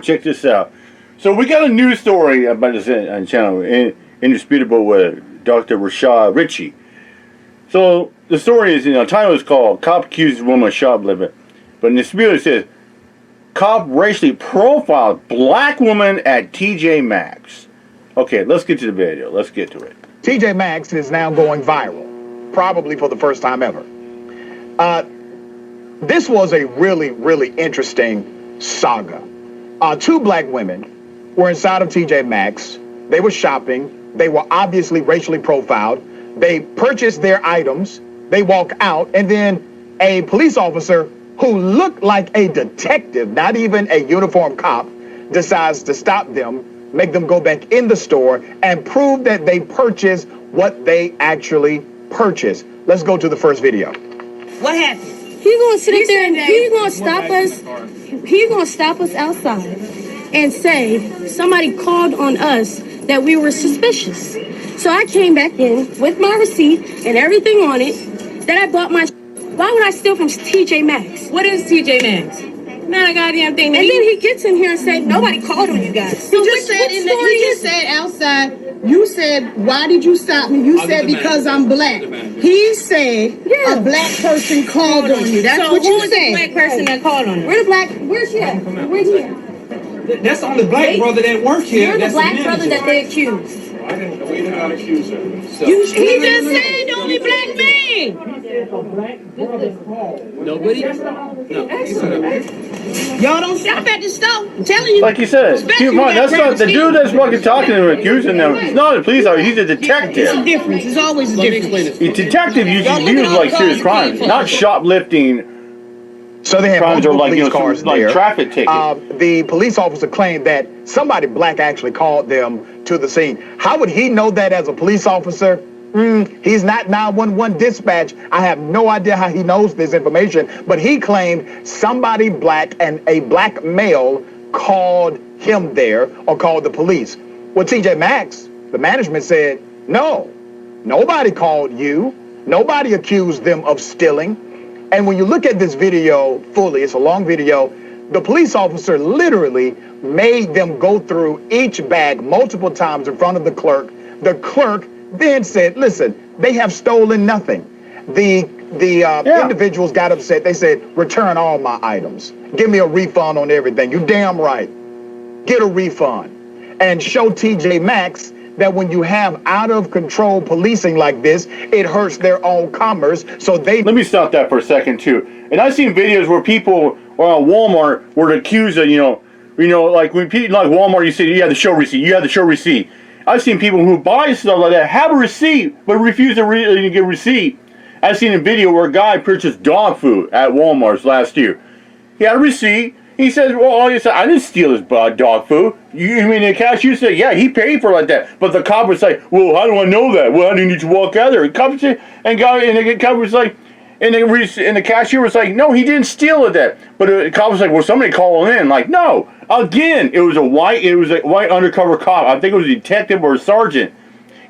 check this out. So we got a news story about this on channel, Indisputable, with Dr. Rashad Ritchie. So the story is, title is called "Cop Accuses Woman of Shoplifting," but in the spiel it says, "Cop racially profiled black woman at TJ Maxx." Okay, let's get to the video. Let's get to it. TJ Maxx is now going viral, probably for the first time ever. This was a really, really interesting saga. Two black women were inside of TJ Maxx. They were shopping. They were obviously racially profiled. They purchased their items. They walk out, and then a police officer who looked like a detective, not even a uniformed cop, decides to stop them, make them go back in the store, and prove that they purchased what they actually purchased. Let's go to the first video. What happened? He's gonna sit there and he's gonna stop us. He's gonna stop us outside and say somebody called on us that we were suspicious. So I came back in with my receipt and everything on it that I bought my. Why would I steal from TJ Maxx? What is TJ Maxx? Not a goddamn thing. And then he gets in here and said nobody called on you guys. You just said outside. You said, why did you stop me? You said because I'm black. He said a black person called on you. That's what you said. The black person that called on you? We're the black. Where's she at? Where's he at? That's the only black brother that work here. You're the That's black the brother that they accused. We did not accuse her. So. He just said the only black man. Nobody? No. Y'all don't shop at the store. I'm telling you. Like you said, keep in mind, that's not the dude that's fucking talking to him, accusing them. He's not a police officer. He's a detective. It's a difference. It's always a difference. A detective usually deals like serious crimes, not shoplifting. So they had crimes multiple or police cars like there. Traffic tickets. The police officer claimed that somebody black actually called them to the scene. How would he know that as a police officer? He's not 911 dispatch. I have no idea how he knows this information, but he claimed somebody black and a black male called him there or called the police. Well, TJ Maxx, the management said, no, nobody called you. Nobody accused them of stealing. And when you look at this video fully, it's a long video, the police officer literally made them go through each bag multiple times in front of the clerk. The clerk then said, listen, they have stolen nothing. The individuals got upset. They said, return all my items. Give me a refund on everything. You damn right. Get a refund. And show TJ Maxx that when you have out of control policing like this, it hurts their own commerce. So they... Let me stop that for a second too. And I've seen videos where people or Walmart were accused of, like when people like Walmart, you say you have to show receipt. You have to show receipt. I've seen people who buy stuff like that have a receipt but refuse to get a receipt. I've seen a video where a guy purchased dog food at Walmart's last year. He had a receipt. He says, well, I didn't steal his dog food. You mean the cashier said, yeah, he paid for it like that. But the cop was like, well, how do I know that? Well, how do you need to walk out there? And the cop was like, and the cashier was like, no, he didn't steal it. That. But the cop was like, well, somebody called in. Like, no. Again, it was a white undercover cop. I think it was a detective or a sergeant.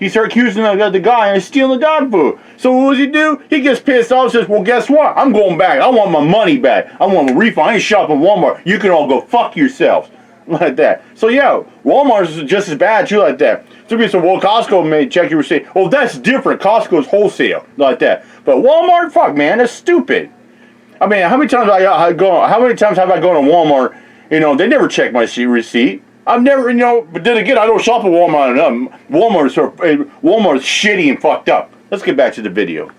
He started accusing the guy of stealing the dog food. So what does he do? He gets pissed off and says, well, guess what? I'm going back. I want my money back. I want a refund. I ain't shopping Walmart. You can all go fuck yourselves. Like that. So yeah, Walmart is just as bad too like that. So people say, well, Costco may check your receipt. Oh, that's different. Costco's wholesale like that. But Walmart, fuck man, that's stupid. I mean, how many times have I gone to Walmart? They never check my receipt. I've never, but then again, I don't shop at Walmart enough. Walmart's shitty and fucked up. Let's get back to the video.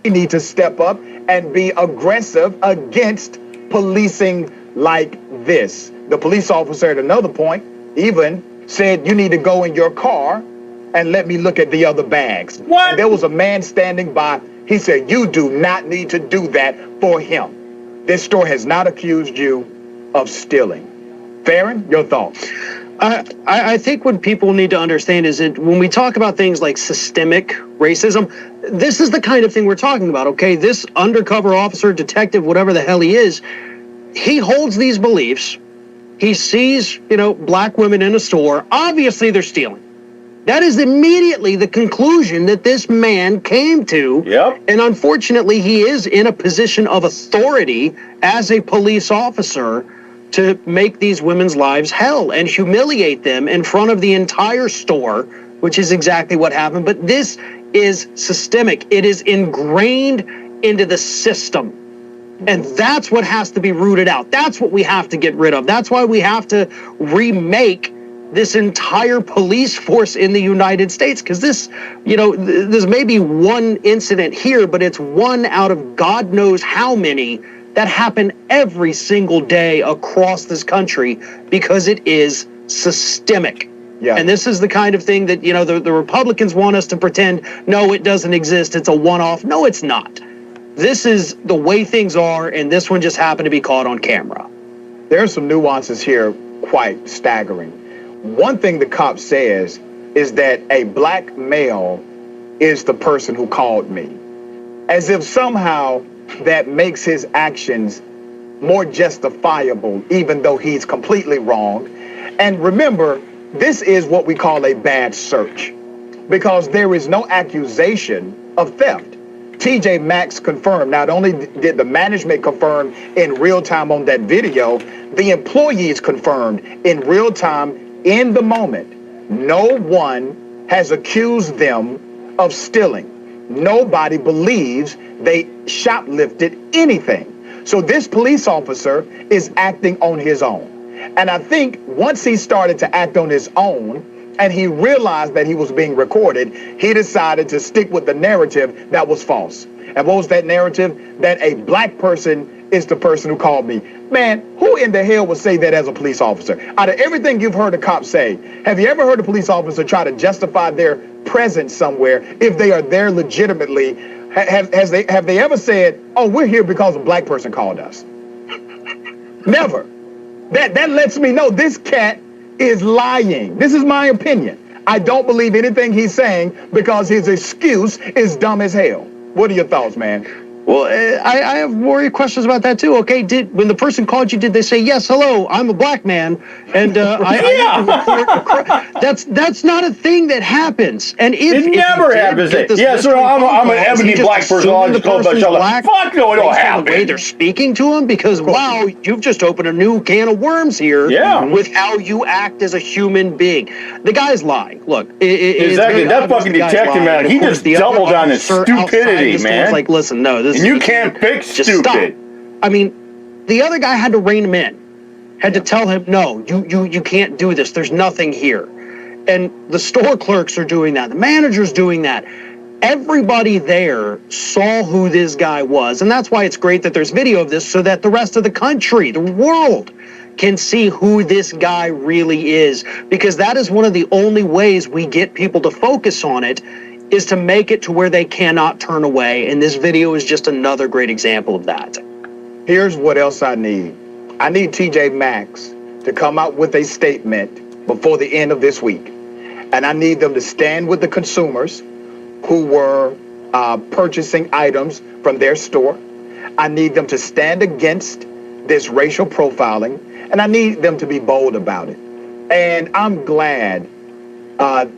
We need to step up and be aggressive against policing like this. The police officer at another point even said, you need to go in your car and let me look at the other bags. What? And there was a man standing by. He said, you do not need to do that for him. This store has not accused you of stealing. Farron, your thoughts? I think what people need to understand is that when we talk about things like systemic racism, this is the kind of thing we're talking about, okay? This undercover officer, detective, whatever the hell he is, he holds these beliefs. He sees, black women in a store. Obviously, they're stealing. That is immediately the conclusion that this man came to. Yep. And unfortunately, he is in a position of authority as a police officer to make these women's lives hell and humiliate them in front of the entire store, which is exactly what happened. But this is systemic. It is ingrained into the system. And that's what has to be rooted out. That's what we have to get rid of. That's why we have to remake this entire police force in the United States. Because this, there's maybe one incident here, but it's one out of God knows how many that happen every single day across this country because it is systemic. Yeah. And this is the kind of thing that, the Republicans want us to pretend, no, it doesn't exist. It's a one-off. No, it's not. This is the way things are, and this one just happened to be caught on camera. There are some nuances here quite staggering. One thing the cop says is that a black male is the person who called me, as if somehow that makes his actions more justifiable, even though he's completely wrong. And remember, this is what we call a bad search, because there is no accusation of theft. TJ Maxx confirmed, not only did the management confirm in real time on that video, the employees confirmed in real time in the moment. No one has accused them of stealing. Nobody believes they shoplifted anything. So this police officer is acting on his own. And I think once he started to act on his own and he realized that he was being recorded, he decided to stick with the narrative that was false. And what was that narrative? That a black person is the person who called me. Man, who in the hell would say that as a police officer? Out of everything you've heard a cop say, have you ever heard a police officer try to justify their presence somewhere if they are there legitimately? Have they ever said, oh, we're here because a black person called us? Never. That lets me know this cat is lying. This is my opinion. I don't believe anything he's saying because his excuse is dumb as hell. What are your thoughts, man? Well, I have more questions about that too. Okay, when the person called you, did they say, yes, hello, I'm a black man, and I need to report? That's not a thing that happens. And it never happens. Yeah, so I'm an ebony black person. I'll just call myself black. Fuck no, it don't happen. The way they're speaking to him, because wow, you've just opened a new can of worms here. Yeah. With how you act as a human being. The guy's lying. Look, exactly. That fucking detective, man, he just doubled on his stupidity, man. Like, listen, no, this. And you can't fix stupid. Stop. I mean, the other guy had to rein him in, had to tell him, no, you can't do this. There's nothing here. And the store clerks are doing that. The manager's doing that. Everybody there saw who this guy was. And that's why it's great that there's video of this so that the rest of the country, the world, can see who this guy really is. Because that is one of the only ways we get people to focus on it, is to make it to where they cannot turn away. And this video is just another great example of that. Here's what else I need. I need TJ Maxx to come out with a statement before the end of this week. And I need them to stand with the consumers who were purchasing items from their store. I need them to stand against this racial profiling. And I need them to be bold about it. And I'm glad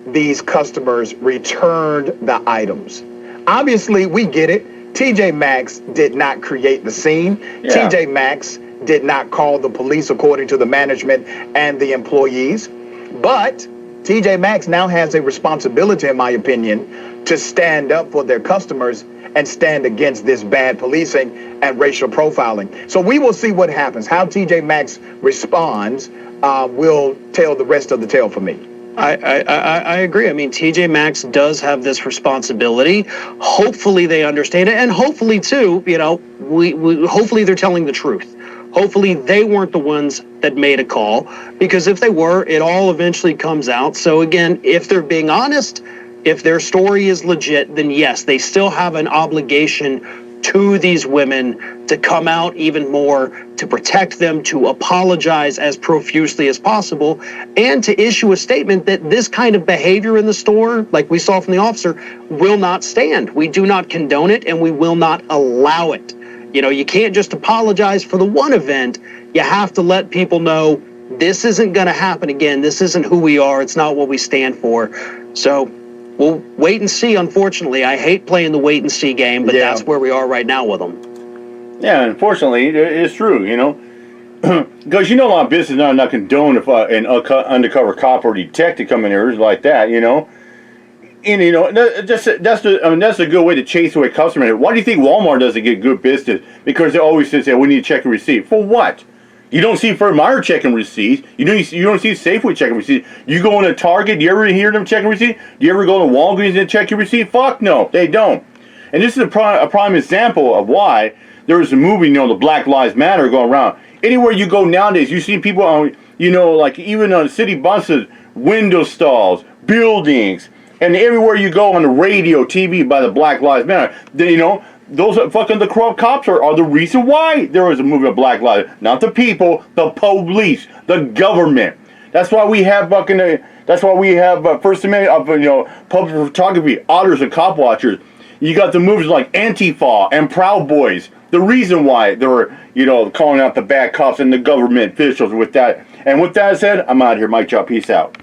these customers returned the items. Obviously, we get it. TJ Maxx did not create the scene. Yeah. TJ Maxx did not call the police according to the management and the employees. But TJ Maxx now has a responsibility, in my opinion, to stand up for their customers and stand against this bad policing and racial profiling. So we will see what happens. How TJ Maxx responds will tell the rest of the tale for me. I agree. I mean, TJ Maxx does have this responsibility. Hopefully they understand it. And hopefully, too, hopefully they're telling the truth. Hopefully they weren't the ones that made a call. Because if they were, it all eventually comes out. So, again, if they're being honest, if their story is legit, then yes, they still have an obligation to these women to come out even more, to protect them, to apologize as profusely as possible, and to issue a statement that this kind of behavior in the store, like we saw from the officer, will not stand. We do not condone it, and we will not allow it. You can't just apologize for the one event. You have to let people know this isn't going to happen again. This isn't who we are. It's not what we stand for. So we'll wait and see, unfortunately. I hate playing the wait and see game, but that's where we are right now with them. Yeah, unfortunately, it's true, because you know a lot of business not condone if an undercover cop or detective come in here like that, you know. And you know that's a good way to chase away customers. Why do you think Walmart doesn't get good business? Because they always say, we need to check a receipt. For what? You don't see Fred Meyer checking receipts. You don't see Safeway checking receipts. You go into Target, do you ever hear them checking receipts? Do you ever go to Walgreens and check your receipt? Fuck no, they don't. And this is a prime example of why there is a movie, you know, the Black Lives Matter going around. Anywhere you go nowadays, you see people on, you know, like even on city buses, window stalls, buildings, and everywhere you go on the radio, TV by the Black Lives Matter. Then, you know, those fucking the corrupt cops are the reason why there is a movement of Black Lives. Not the people, the police, the government. That's why we have fucking. That's why we have First Amendment of you know public photography, auditors and cop watchers. You got the movies like Antifa and Proud Boys. The reason why they were, you know, calling out the bad cops and the government officials with that. And with that said, I'm out of here. Mike Chop. Peace out.